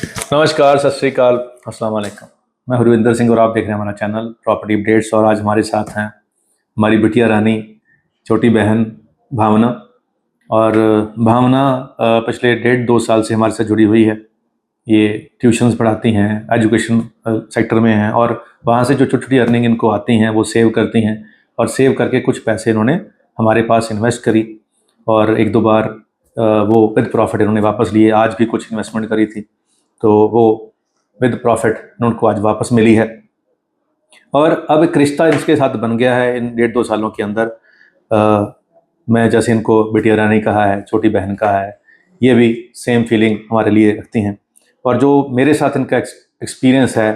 नमस्कार, सत श्री अकाल, अस्सलाम वालेकुम। मैं हरविंदर सिंह और आप देख रहे हैं हमारा चैनल प्रॉपर्टी अपडेट्स। और आज हमारे साथ हैं हमारी बिटिया रानी, छोटी बहन भावना। और भावना पिछले 1.5-2 साल से हमारे साथ जुड़ी हुई है। ये ट्यूशन्स पढ़ाती हैं, एजुकेशन सेक्टर में हैं, और वहाँ से जो छोटी छोटी अर्निंग इनको आती हैं वो सेव करती हैं। और सेव करके कुछ पैसे इन्होंने हमारे पास इन्वेस्ट करी, और 1-2 बार वो विद प्रॉफिट इन्होंने वापस लिए। आज भी कुछ इन्वेस्टमेंट करी थी, तो वो विद प्रॉफिट उनको आज वापस मिली है। और अब एक रिश्ता इसके साथ बन गया है इन 1.5-2 सालों के अंदर। मैं जैसे इनको बिटिया रानी कहा है, छोटी बहन कहा है, ये भी सेम फीलिंग हमारे लिए रखती हैं। और जो मेरे साथ इनका एक्सपीरियंस है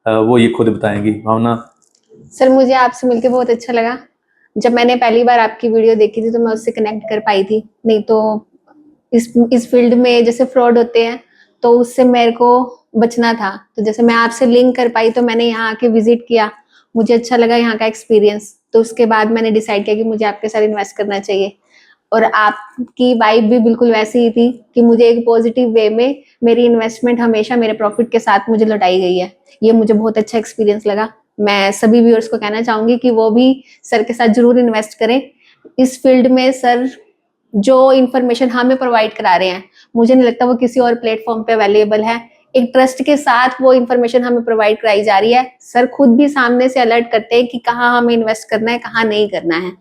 वो ये खुद बताएंगी। भावना। सर, मुझे आपसे मिलकर बहुत अच्छा लगा। जब मैंने पहली बार आपकी वीडियो देखी थी तो मैं उससे कनेक्ट कर पाई थी, नहीं तो इस फील्ड में जैसे फ्रॉड होते हैं तो उससे मेरे को बचना था। तो जैसे मैं आपसे लिंक कर पाई तो मैंने यहाँ आके विजिट किया, मुझे अच्छा लगा यहाँ का एक्सपीरियंस। तो उसके बाद मैंने डिसाइड किया कि मुझे आपके साथ इन्वेस्ट करना चाहिए। और आपकी वाइब भी बिल्कुल वैसी ही थी कि मुझे एक पॉजिटिव वे में मेरी इन्वेस्टमेंट हमेशा मेरे प्रॉफिट के साथ मुझे लौटाई गई है। ये मुझे बहुत अच्छा एक्सपीरियंस लगा। मैं सभी व्यूअर्स को कहना चाहूंगी कि वो भी सर के साथ जरूर इन्वेस्ट करें। इस फील्ड में सर जो इन्फॉर्मेशन हमें प्रोवाइड करा रहे हैं, मुझे नहीं लगता वो किसी और प्लेटफॉर्म पे अवेलेबल है। एक ट्रस्ट के साथ वो इन्फॉर्मेशन हमें प्रोवाइड कराई जा रही है। सर खुद भी सामने से अलर्ट करते हैं कि कहाँ हमें इन्वेस्ट करना है, कहाँ नहीं करना है।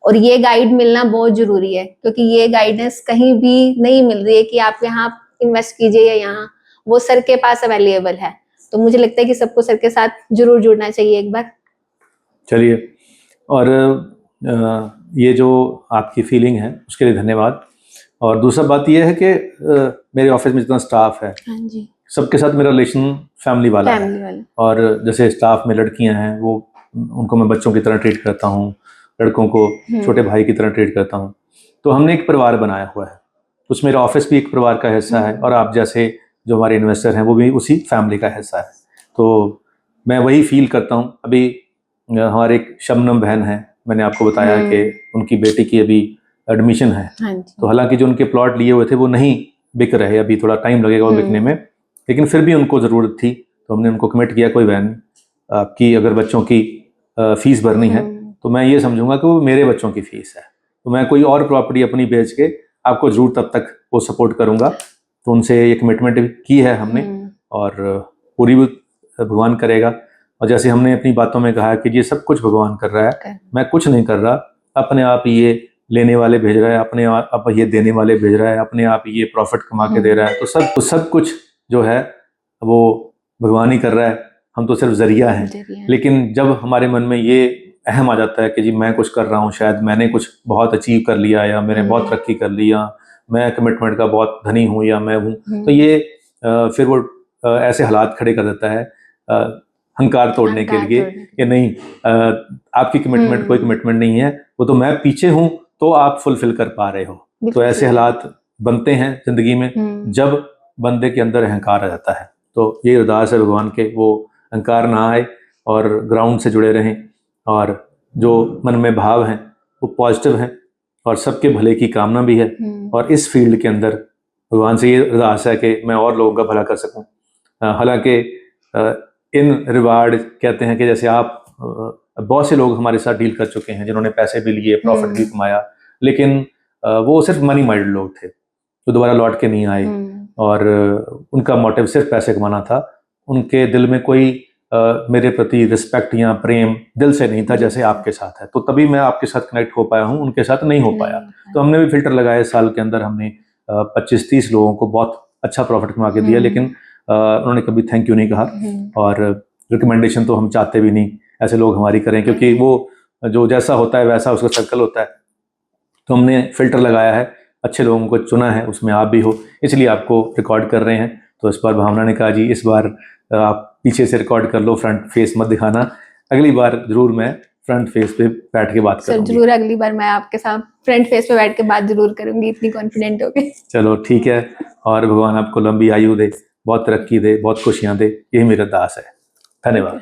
और ये गाइड मिलना बहुत जरूरी है, क्योंकि ये गाइडेंस कहीं भी नहीं मिल रही है कि आप यहाँ इन्वेस्ट कीजिए या यहाँ, वो सर के पास अवेलेबल है। तो मुझे लगता है कि सबको सर के साथ जरूर जुड़ना चाहिए एक बार। चलिए, और ये जो आपकी फीलिंग है उसके लिए धन्यवाद। और दूसरा बात ये है कि मेरे ऑफिस में जितना स्टाफ है, हाँ जी, सबके साथ मेरा रिलेशन फैमिली वाला है। और जैसे स्टाफ में लड़कियां हैं, वो उनको मैं बच्चों की तरह ट्रीट करता हूँ, लड़कों को छोटे भाई की तरह ट्रीट करता हूँ। तो हमने एक परिवार बनाया हुआ है, उसमें मेरा ऑफिस भी एक परिवार का हिस्सा है, और आप जैसे जो हमारे इन्वेस्टर हैं वो भी उसी फैमिली का हिस्सा है। तो मैं वही फील करता हूँ। अभी हमारे एक शबनम बहन है, मैंने आपको बताया कि उनकी बेटी की अभी एडमिशन है। तो हालांकि जो उनके प्लॉट लिए हुए थे वो नहीं बिक रहे, अभी थोड़ा टाइम लगेगा वो बिकने में, लेकिन फिर भी उनको ज़रूरत थी। तो हमने उनको कमिट किया, कोई बहन आपकी अगर बच्चों की फीस भरनी है तो मैं ये समझूंगा कि वो मेरे बच्चों की फीस है, तो मैं कोई और प्रॉपर्टी अपनी बेच के आपको ज़रूर तब तक वो सपोर्ट करूंगा। तो उनसे ये कमिटमेंट की है हमने, और पूरी भी भगवान करेगा। और जैसे हमने अपनी बातों में कहा कि ये सब कुछ भगवान कर रहा है, मैं कुछ नहीं कर रहा, अपने आप ये लेने वाले भेज रहा है, अपने आप ये देने वाले भेज रहा है, अपने आप ये प्रॉफिट कमा के दे रहा है। तो सब कुछ जो है वो भगवान ही कर रहा है, हम तो सिर्फ जरिया हैं। लेकिन जब हमारे मन में ये अहम आ जाता है कि जी मैं कुछ कर रहा हूँ, शायद मैंने कुछ बहुत अचीव कर लिया, या मैंने बहुत तरक्की कर लिया, मैं कमिटमेंट का बहुत धनी हूँ या मैं हूँ, तो ये फिर वो ऐसे हालात खड़े कर देता है अहंकार तोड़ने के लिए कि नहीं, आपकी कमिटमेंट कोई कमिटमेंट नहीं है, वो तो मैं पीछे हूँ तो आप फुलफिल कर पा रहे हो। तो ऐसे हालात बनते हैं जिंदगी में जब बंदे के अंदर अहंकार आ जाता है। तो ये अरदास है भगवान के वो अहंकार ना आए और ग्राउंड से जुड़े रहें, और जो मन में भाव हैं वो पॉजिटिव हैं, और सबके भले की कामना भी है। और इस फील्ड के अंदर भगवान से ये अरदास है कि मैं और लोगों का भला कर सकूं। हालांकि इन रिवार्ड कहते हैं कि जैसे आप बहुत से लोग हमारे साथ डील कर चुके हैं जिन्होंने पैसे भी लिए, प्रॉफिट भी कमाया, लेकिन वो सिर्फ मनी माइंडेड लोग थे, तो दोबारा लौट के नहीं आए, और उनका मोटिव सिर्फ पैसे कमाना था। उनके दिल में कोई मेरे प्रति रिस्पेक्ट या प्रेम दिल से नहीं था, जैसे आपके साथ है। तो तभी मैं आपके साथ कनेक्ट हो पाया हूँ, उनके साथ नहीं हो पाया। तो हमने भी फिल्टर लगाए, साल के अंदर हमने 25-30 लोगों को बहुत अच्छा प्रॉफिट कमा के दिया, लेकिन उन्होंने कभी थैंक यू नहीं कहा। और रिकमेंडेशन तो हम चाहते भी नहीं ऐसे लोग हमारी करें, क्योंकि वो जो जैसा होता है वैसा उसका सर्कल होता है। तो हमने फिल्टर लगाया है, अच्छे लोगों को चुना है, उसमें आप भी हो, इसलिए आपको रिकॉर्ड कर रहे हैं। तो इस बार भावना ने कहा जी इस बार आप पीछे से रिकॉर्ड कर लो, फ्रंट फेस मत दिखाना, अगली बार जरूर मैं फ्रंट फेस पे बैठ के बात करूंगी। जरूर अगली बार मैं आपके साथ फ्रंट फेस पे बैठ के बात जरूर करूंगी, इतनी कॉन्फिडेंट हो गई। चलो ठीक है, और भगवान आपको लंबी आयु दे, बहुत तरक्की दे, बहुत खुशियां दे, यही मेरा दास है। धन्यवाद।